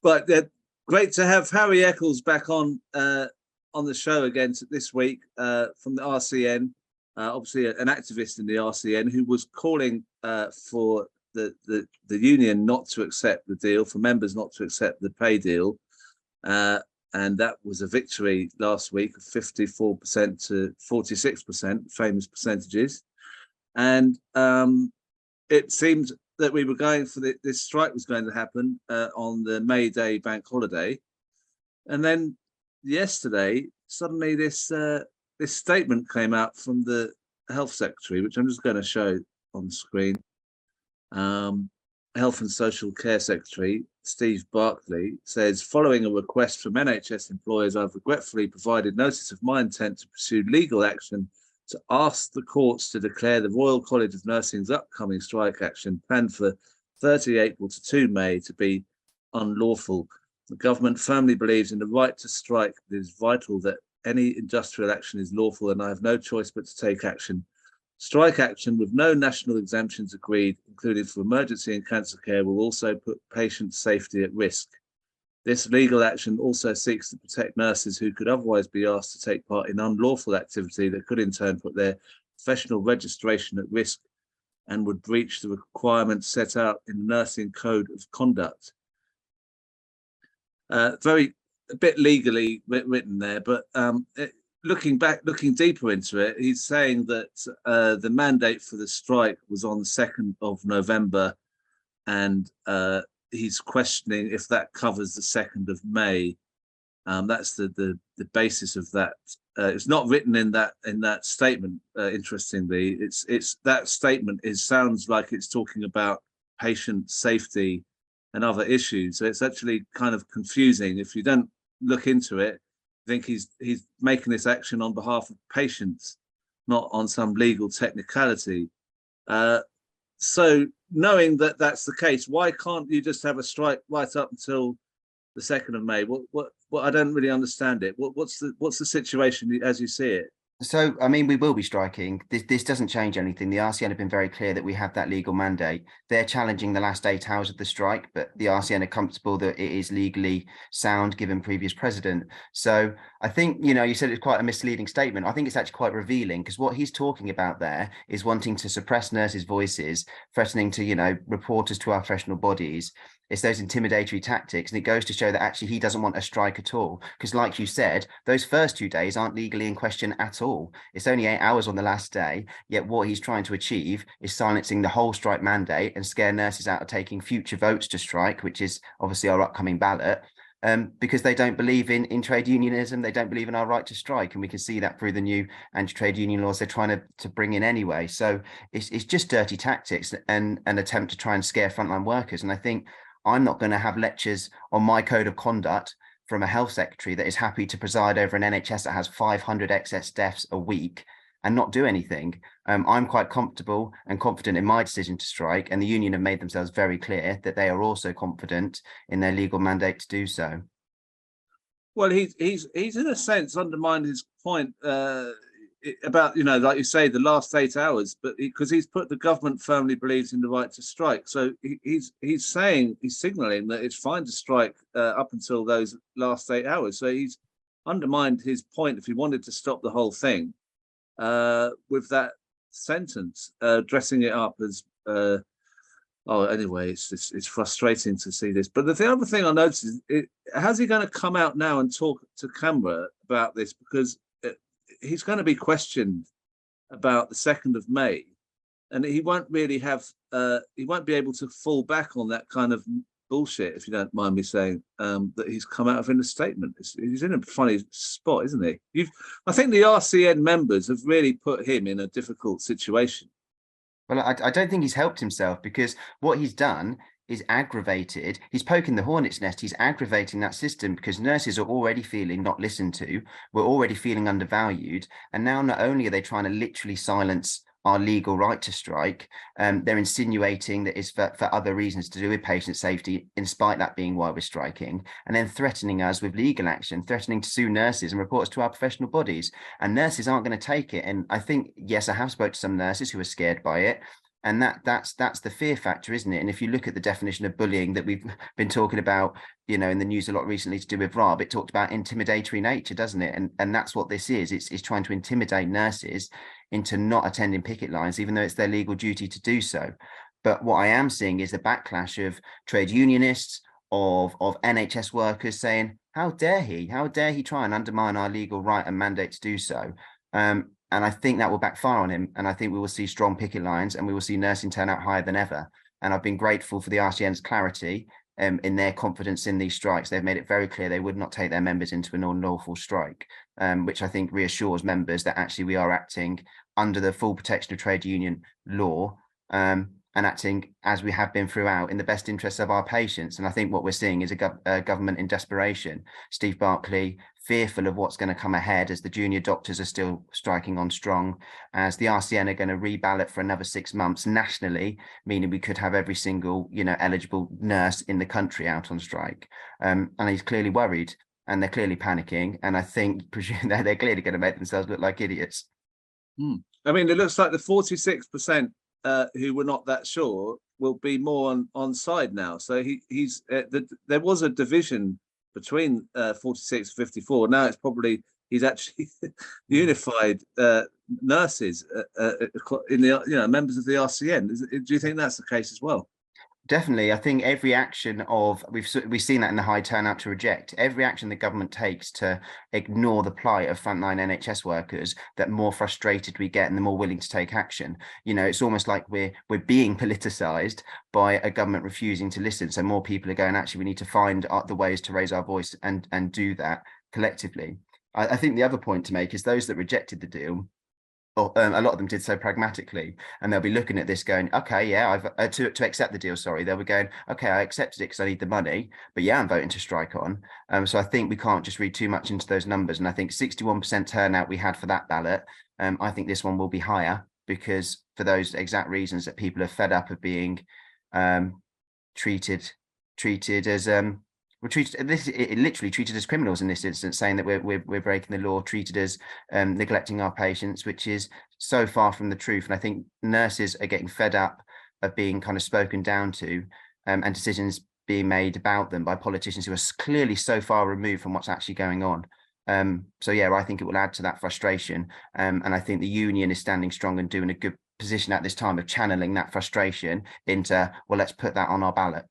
But great to have Harry Eccles back on the show again this week from the RCN. Obviously, an activist in the RCN who was calling for the union not to accept the deal, for members not to accept the pay deal. And that was a victory last week of 54% to 46%, famous percentages. And it seemed that we were going for this strike was going to happen on the May Day bank holiday. And then yesterday, suddenly this statement came out from the Health Secretary, which I'm just going to show on the screen. Health and Social Care Secretary Steve Barclay says, following a request from NHS employers, I've regretfully provided notice of my intent to pursue legal action to ask the courts to declare the Royal College of Nursing's upcoming strike action planned for 30 April to 2 May to be unlawful. The government firmly believes in the right to strike. It is vital that any industrial action is lawful, and I have no choice but to take action. Strike action with no national exemptions agreed, including for emergency and cancer care, will also put patient safety at risk. This legal action also seeks to protect nurses who could otherwise be asked to take part in unlawful activity that could in turn put their professional registration at risk and would breach the requirements set out in the Nursing Code of Conduct. A bit legally written there, but looking deeper into it, he's saying that the mandate for the strike was on the 2nd of November, and he's questioning if that covers the 2nd of May. That's the basis of that. It's not written in that statement. Interestingly, it's that statement sounds like it's talking about patient safety and other issues. So it's actually kind of confusing if you don't look into it. I think he's making this action on behalf of patients, not on some legal technicality. So knowing that that's the case, why can't you just have a strike right up until the 2nd of May? What I don't really understand it. What's the situation as you see it? So, I mean, we will be striking. This doesn't change anything. The RCN have been very clear that we have that legal mandate. They're challenging the last 8 hours of the strike, but the RCN are comfortable that it is legally sound given previous precedent. So I think, you said it's quite a misleading statement. I think it's actually quite revealing, because what he's talking about there is wanting to suppress nurses' voices, threatening to, report us to our professional bodies. It's those intimidatory tactics, and it goes to show that actually he doesn't want a strike at all, because like you said, those first 2 days aren't legally in question at all. It's only 8 hours on the last day, yet what he's trying to achieve is silencing the whole strike mandate and scare nurses out of taking future votes to strike, which is obviously our upcoming ballot, because they don't believe in trade unionism. They don't believe in our right to strike, and we can see that through the new anti-trade union laws they're trying to bring in anyway. So it's just dirty tactics and an attempt to try and scare frontline workers. And I think I'm not going to have lectures on my code of conduct from a health secretary that is happy to preside over an NHS that has 500 excess deaths a week and not do anything. I'm quite comfortable and confident in my decision to strike, and the union have made themselves very clear that they are also confident in their legal mandate to do so. Well, he's in a sense undermined his point about, like you say, the last 8 hours, but because he's put the government firmly believes in the right to strike. So he's signaling that it's fine to strike up until those last 8 hours. So he's undermined his point if he wanted to stop the whole thing with that sentence, dressing it up as anyway, it's frustrating to see this. But the other thing I noticed is, how's he going to come out now and talk to camera about this? Because he's going to be questioned about the 2nd of May, and he won't really have he won't be able to fall back on that kind of bullshit, if you don't mind me saying, that he's come out of in a statement. He's in a funny spot, isn't he? I think the RCN members have really put him in a difficult situation. Well, I don't think he's helped himself, because what he's done is aggravated. He's poking the hornet's nest. He's aggravating that system, because nurses are already feeling not listened to. We're already feeling undervalued. And now not only are they trying to literally silence our legal right to strike, they're insinuating that it's for other reasons to do with patient safety, in spite of that being why we're striking, and then threatening us with legal action, threatening to sue nurses and report us to our professional bodies. And nurses aren't going to take it. And I think, yes, I have spoken to some nurses who are scared by it. And that's the fear factor, isn't it? And if you look at the definition of bullying that we've been talking about, you know, in the news a lot recently to do with Rob, it talked about intimidatory nature, doesn't it? And that's what this is. It's trying to intimidate nurses into not attending picket lines, even though it's their legal duty to do so. But what I am seeing is the backlash of trade unionists, of NHS workers saying, how dare he? How dare he try and undermine our legal right and mandate to do so? And I think that will backfire on him. And I think we will see strong picket lines and we will see nursing turnout higher than ever. And I've been grateful for the RCN's clarity in their confidence in these strikes. They've made it very clear they would not take their members into an unlawful strike, which I think reassures members that actually we are acting under the full protection of trade union law, and acting as we have been throughout in the best interests of our patients. And I think what we're seeing is a government in desperation. Steve Barclay, fearful of what's going to come ahead as the junior doctors are still striking on strong, as the RCN are going to reballot for another 6 months nationally, meaning we could have every single, you know, eligible nurse in the country out on strike. And he's clearly worried and they're clearly panicking. And I think they're clearly going to make themselves look like idiots. I mean, it looks like the 46% who were not that sure will be more on side now. So he's there was a division between 46 and 54. Now it's probably he's actually unified nurses in the, you know, members of the RCN. Do you think that's the case as well? Definitely. I think every action of we've seen that in the high turnout to reject, every action the government takes to ignore the plight of frontline NHS workers, that more frustrated we get and the more willing to take action. You know, it's almost like we're being politicized by a government refusing to listen. So more people are going, actually, we need to find the ways to raise our voice and do that collectively. I think the other point to make is those that rejected the deal, a lot of them did so pragmatically, and they'll be looking at this going, okay, yeah, I've to accept the deal. Sorry, they'll be going, okay, I accepted it because I need the money, but yeah, I'm voting to strike on. So I think we can't just read too much into those numbers. And I think 61% turnout we had for that ballot. I think this one will be higher because for those exact reasons that people are fed up of being treated as we're treated literally treated as criminals in this instance, saying that we're breaking the law, treated as neglecting our patients, which is so far from the truth. And I think nurses are getting fed up of being kind of spoken down to, and decisions being made about them by politicians who are clearly so far removed from what's actually going on. So yeah, I think it will add to that frustration. And I think the union is standing strong and doing a good position at this time of channeling that frustration into, well, let's put that on our ballot.